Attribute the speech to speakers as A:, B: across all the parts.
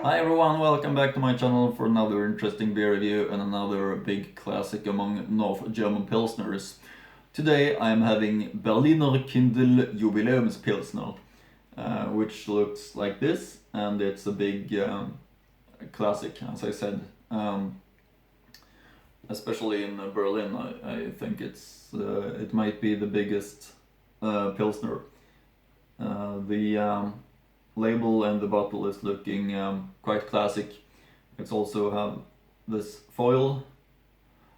A: Hi everyone, welcome back to my channel for another interesting beer review and another big classic among North German Pilsners. Today I am having Berliner Kindl Jubiläums Pilsner, which looks like this, and it's a big classic, as I said. Especially in Berlin, I think it might be the biggest Pilsner. The label and the bottle is looking quite classic. It's also have this foil,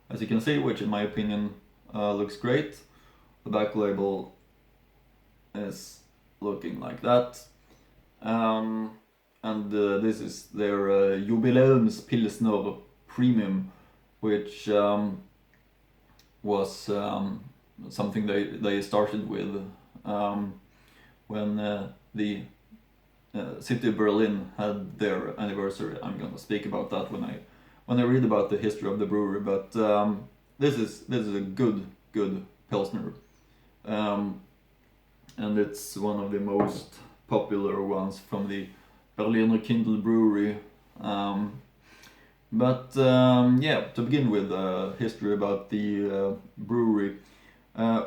A: as you can see, which in my opinion looks great. The back label is looking like that. And this is their Jubiläums Pilsner Premium, which was something they started with when the city of Berlin had their anniversary. I'm gonna speak about that when I read about the history of the brewery. But this is a good pilsner, and it's one of the most popular ones from the Berliner Kindl brewery. Yeah, to begin with, history about the brewery.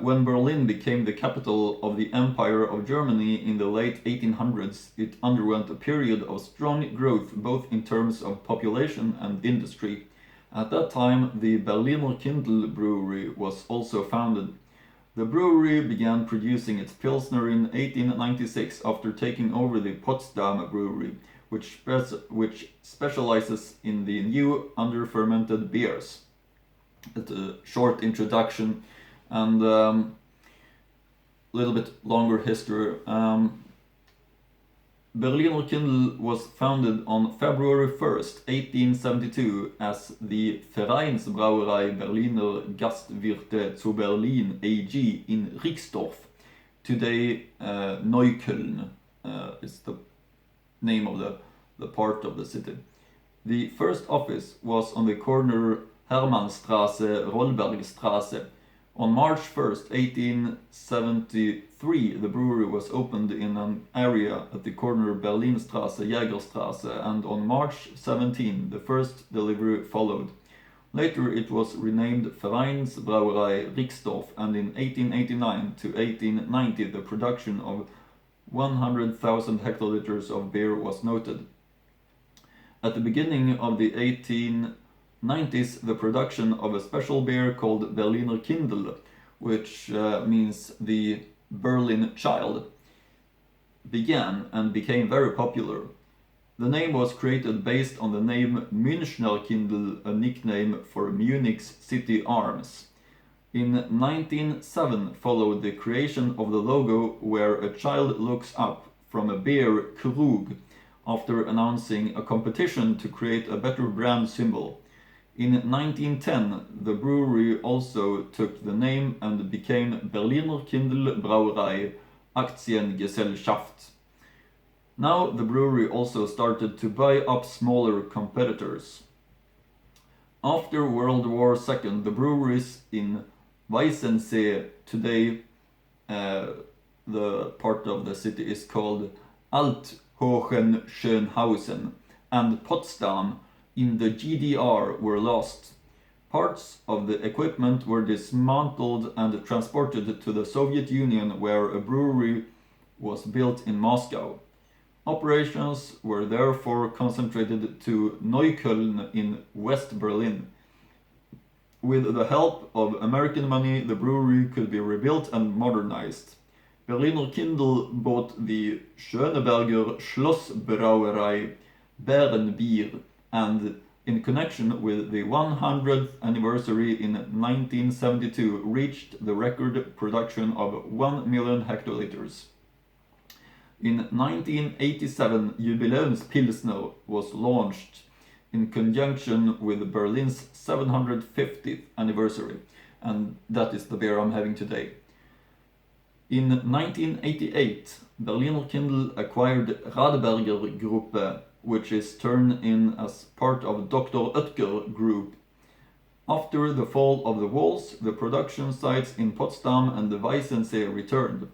A: When Berlin became the capital of the Empire of Germany in the late 1800s, it underwent a period of strong growth both in terms of population and industry. At that time, the Berliner Kindl brewery was also founded. The brewery began producing its Pilsner in 1896 after taking over the Potsdam brewery, which specializes in the new under-fermented beers. It's a short introduction and little bit longer history. Berliner Kindl was founded on February 1st, 1872 as the Vereinsbrauerei Berliner Gastwirte zu Berlin AG in Rixdorf. Today Neukölln is the name of the part of the city. The first office was on the corner Hermannstraße, Rollbergstraße. On March 1st, 1873, the brewery was opened in an area at the corner Berlinstraße, Jägerstraße, and on March 17, the first delivery followed. Later it was renamed Vereinsbrauerei Rixdorf, and in 1889 to 1890 the production of 100,000 hectoliters of beer was noted. At the beginning of the 1890s, the production of a special beer called Berliner Kindl, which means the Berlin child, began and became very popular. The name was created based on the name Münchner Kindl, a nickname for Munich's city arms. In 1907 followed the creation of the logo, where a child looks up from a beer krug after announcing a competition to create a better brand symbol. In 1910, the brewery also took the name and became Berliner Kindl Brauerei Aktiengesellschaft. Now the brewery also started to buy up smaller competitors. After World War II, the breweries in Weißensee, today the part of the city is called Althohenschönhausen, and Potsdam in the GDR were lost. Parts of the equipment were dismantled and transported to the Soviet Union, where a brewery was built in Moscow. Operations were therefore concentrated to Neukölln in West Berlin. With the help of American money, the brewery could be rebuilt and modernized. Berliner Kindl bought the Schöneberger Schlossbrauerei Bärenbier, and in connection with the 100th anniversary in 1972 reached the record production of 1 million hectoliters. In 1987, Jubiläums Pilsner was launched in conjunction with Berlin's 750th anniversary, and that is the beer I'm having today. In 1988, Berliner Kindl acquired Radeberger Gruppe, which is turned in as part of Dr. Oetker Group. After the fall of the walls, the production sites in Potsdam and the Weißensee returned.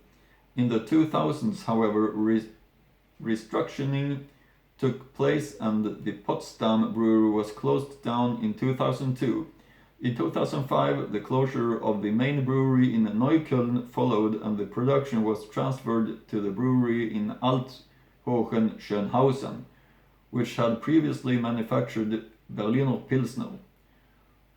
A: In the 2000s, however, restructuring took place and the Potsdam brewery was closed down in 2002. In 2005, the closure of the main brewery in Neukölln followed and the production was transferred to the brewery in Althochen-Schönhausen, which had previously manufactured Berliner Pilsner.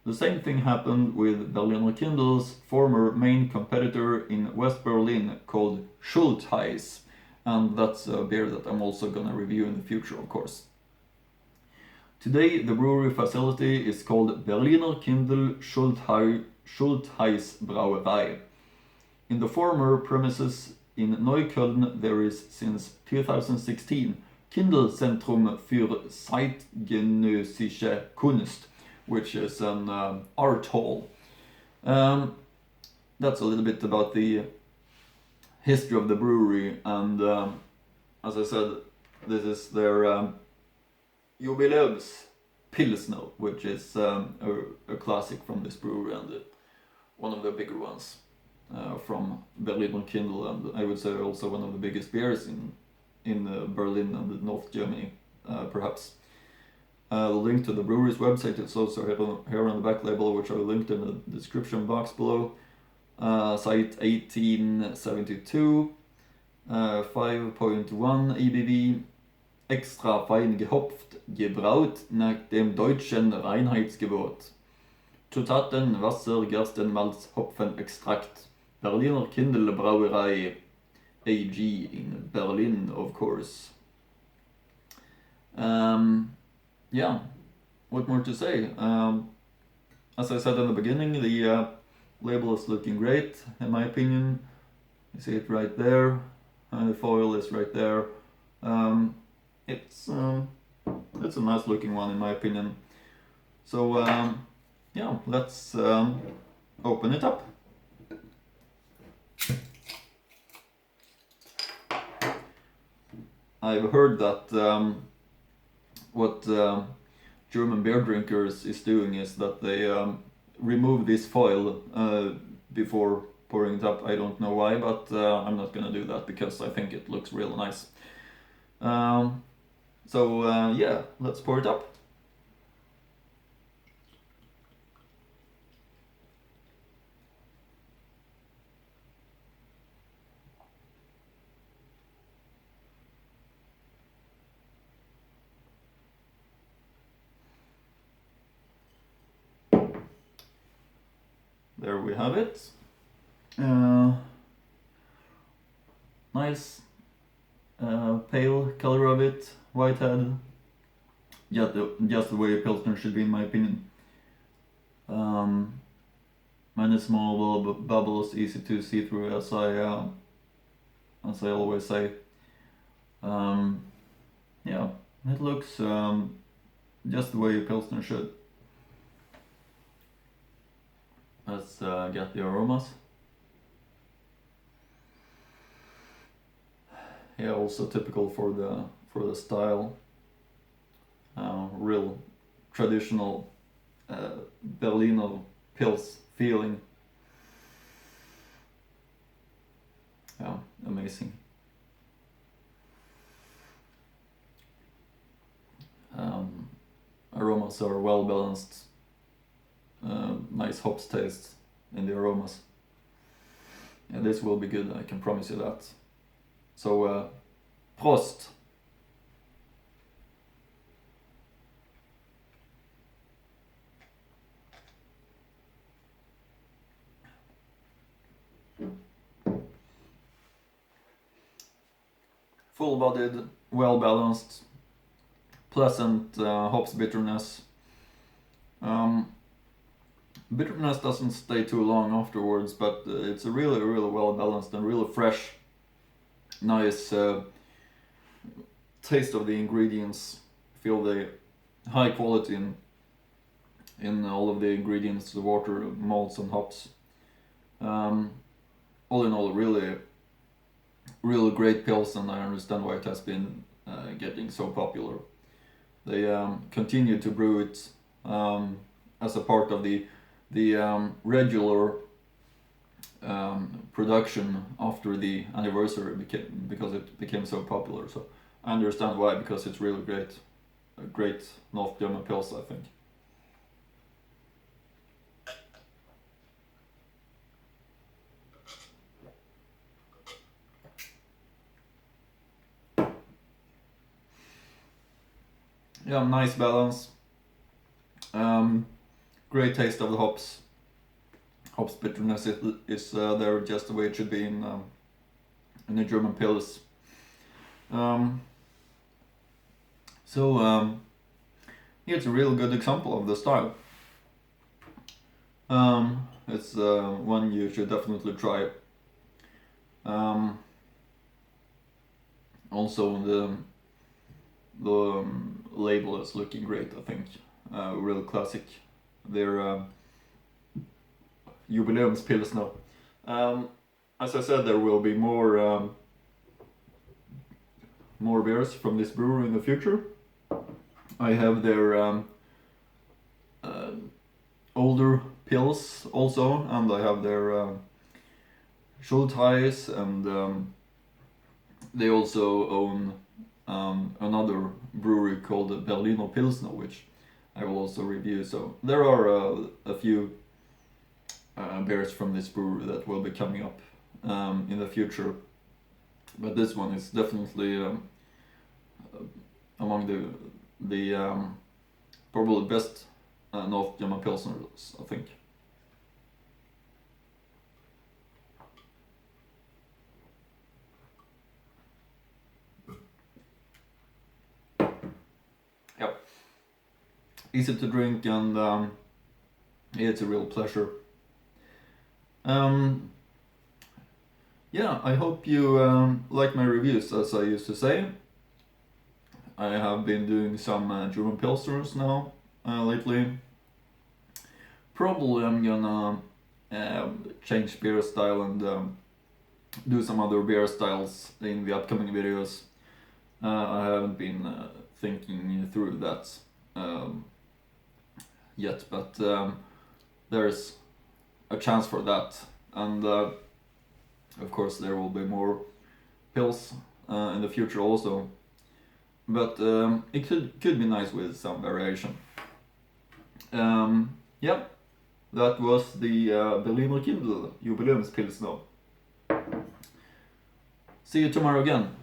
A: The same thing happened with Berliner Kindl's former main competitor in West Berlin called Schultheiss, and that's a beer that I'm also gonna review in the future, of course. Today, the brewery facility is called Berliner Kindl Schultheiss Brauerei. In the former premises in Neukölln, there is since 2016 Kindl Zentrum für zeitgenössische Kunst, which is an art hall. That's a little bit about the history of the brewery, and as I said, this is their Jubiläums Pilsener, which is a classic from this brewery and one of the bigger ones from Berliner Kindl, and I would say also one of the biggest beers in Berlin and North Germany, perhaps. The link to the brewery's website is also here on the back label, which I linked in the description box below. Site 1872, 5.1 EBV, extra fein gehopft, gebraut nach dem deutschen Reinheitsgebot. Zutaten: Wasser, Gerstenmalz, Hopfenextrakt. Berliner Kindl Brauerei AG in Berlin, of course. Yeah, what more to say? As I said in the beginning, the label is looking great, in my opinion. You see it right there, and the foil is right there. It's a nice looking one, in my opinion. So yeah, let's open it up. I've heard that what German beer drinkers is doing is that they remove this foil before pouring it up. I don't know why, but I'm not gonna do that because I think it looks real nice. So yeah, let's pour it up. There we have it. Nice pale color of it, white head. Just the way a Pilsner should be, in my opinion. Many small bubbles, easy to see through, as I always say. Yeah, it looks just the way a Pilsner should. Let's get the aromas. Yeah, also typical for the style. Real traditional Berliner Pils feeling. Yeah, amazing. Aromas are well balanced. Nice hops taste in the aromas. Yeah, this will be good, I can promise you that. So, Prost! Full-bodied, well-balanced, pleasant hops bitterness. Bitterness doesn't stay too long afterwards, but it's a really well balanced and really fresh, nice taste of the ingredients. Feel the high quality in all of the ingredients, the water, malts and hops. All in all, really great Pils, and I understand why it has been getting so popular. They continue to brew it as a part of the regular production after the anniversary because it became so popular. So I understand why, because it's really great. A great North German Pils, I think. Yeah, nice balance. Great taste of the hops. Hops bitterness is there just the way it should be in the German Pils. It's a real good example of the style. It's one you should definitely try. Also the label is looking great, I think. Real classic. They're Jubiläums Pilsner. As I said, there will be more beers from this brewery in the future. I have their older pils also, and I have their Schultheiss, and they also own another brewery called Berliner Pilsner, which I will also review. So there are a few beers from this brewery that will be coming up in the future, but this one is definitely among the probably best North German Pilsners, I think. Yep. Easy to drink, and it's a real pleasure. Yeah, I hope you like my reviews, as I used to say. I have been doing some German Pilsners now lately. Probably I'm gonna change beer style and do some other beer styles in the upcoming videos. I haven't been thinking through that yet, but there's a chance for that, and of course there will be more pills in the future also, but it could be nice with some variation. Yeah, that was the Berliner Kindl Jubiläums Pilsner. See you tomorrow again.